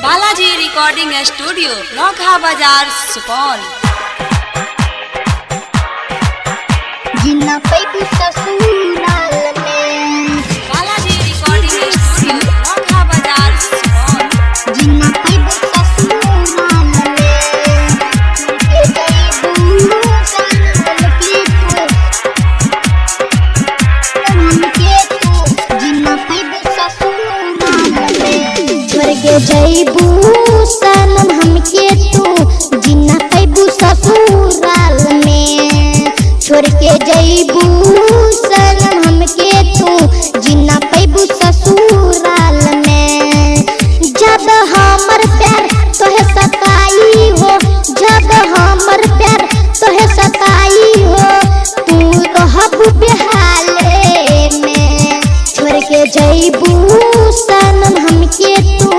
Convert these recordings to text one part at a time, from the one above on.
Balaji recording studio नौखा बाजार सुपौल। जिन्ना पैबू ससुराल में बालाजी रिकॉर्डिंग स्टूडियो नौखा बाजार सुपौल। जिन्ना पैबू ससुराल में के गईबू सनम की तू हमके तू जिन्ना पैबू ससुराल में छोड़ के जईबू सनम हमके तू जिन्ना पैबू ससुराल में छोड़ के जईबू सनम हमके तू जिन्ना पैबू ससुराल में। जब हमर प्यार तोहे सताई हो, जब हमर प्यार तोहे सताई हो, तू रहबू बेहाले में छोड़ के जईबू सनम हमके तू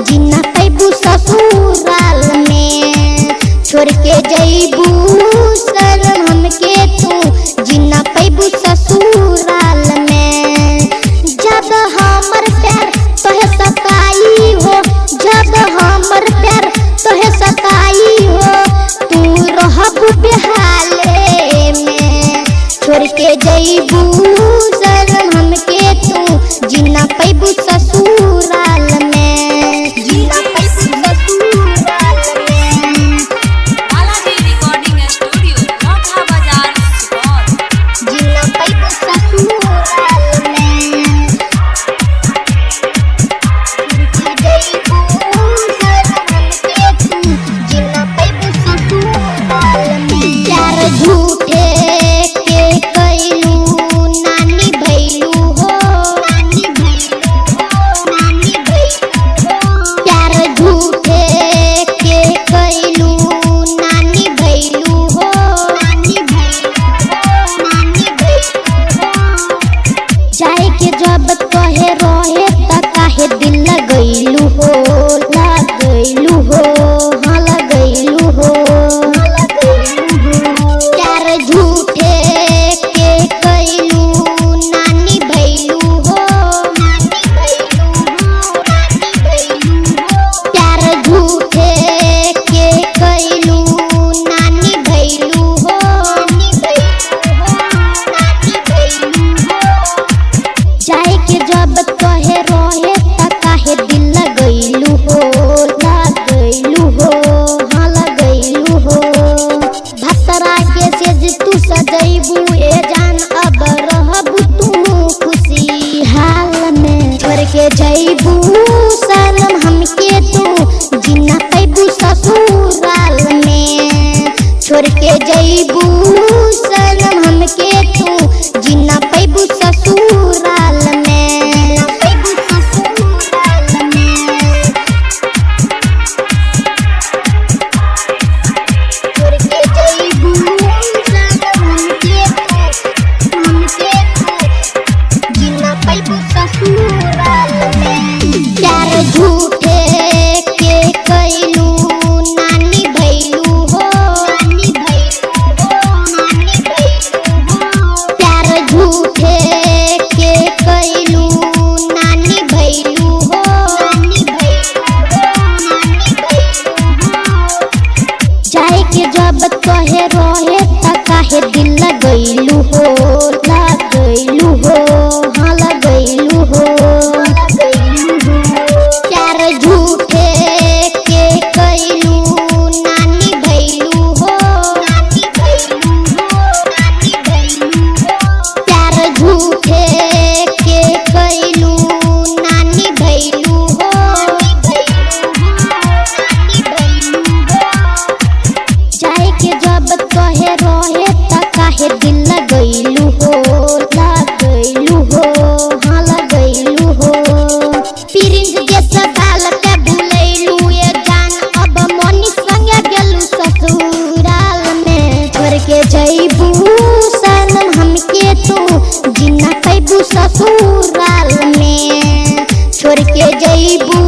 जिन्ना पैबू ससुराल में छोड़ के जईबू सनम हमके तू जिन्ना पैबू ससुराल में। जब हमर प्यार तोहे सताई हो, जब हमर प्यार तोहे सताई हो, तू रहबू बेहाले में छोड़ के जईबू सनम हमके तू जिन्ना पैबू ससुराल में। जिन्ना पैबू ससुराल में बालाजी रिकॉर्डिंग स्टूडियो नौखा बाजार सुपौल। जिन्ना पैबू ससुराल में के जईबू सनम हमके तू जिन्ना पैबू ससुराल में। प्यार झूठे के कइलू नानी भइलू हो, नानी भइलू हो, नानी भइलू हो। प्यार झूठे के कइलू नानी भइलू हो, नानी भइलू हो, नानी भइलू हो। जाए के जब कहे रहे त काहे दिल लगैलू हो, लगैलू हो, हाँ लगैलू हो, लगैलू हो। प्यार झूठे के कइलू नानी भइलू हो, नानी भइलू हो, नानी भइलू हो। प्यार झूठे के कइलू नानी भइलू हो, नानी भइलू हो, नानी भइलू हो। जाए के जब कहे रहे त काहे दिल लगैलू हो, लगैलू हो, हाँ लगैलू हो। भतरा के सेज तू सजैबू ए जान अब रहबू तू खुशी हाल में छोड़ के जईबू सनम हमके तू जिन्ना पैबू ससुराल में छोड़ के जईबू सनम हमके तू जिन्ना पैबू ससुराल में। पैबू ससुराल में छोड़ के जईबू सनम हमके तू जिन्ना पैबू ससुराल में। प्यार झूठे के कइलू नानी भइलू हो, नानी भइलू हो, नानी भइलू हो। प्यार झूठे के कइलू नानी भइलू हो, नानी भइलू हो, नानी भइलू हो। जाए के जब कहे रहे त काहे दिल लगैलू हो, लगैलू हो, हाँ लगैलू हो, लगैलू हो। प्यार झूठे के कइलू नानी भइलू हो, नानी भइलू हो, नानी भइलू हो। प्यार झूठे के कइलू नानी भइलू हो, नानी भइलू हो, नानी भइलू हो। जाए के जब कहे रहे त काहे दिल लगैलू हो, लगैलू हो, हाँ लगैलू हो। पिरिंज जैसा डाल के भुलैलू ये जान अब मनी संगे गेलू ससुराल में छोड़ के जईबू सनम हमके तू जिन्ना पैबू ससुराल में छोड़ के जईबू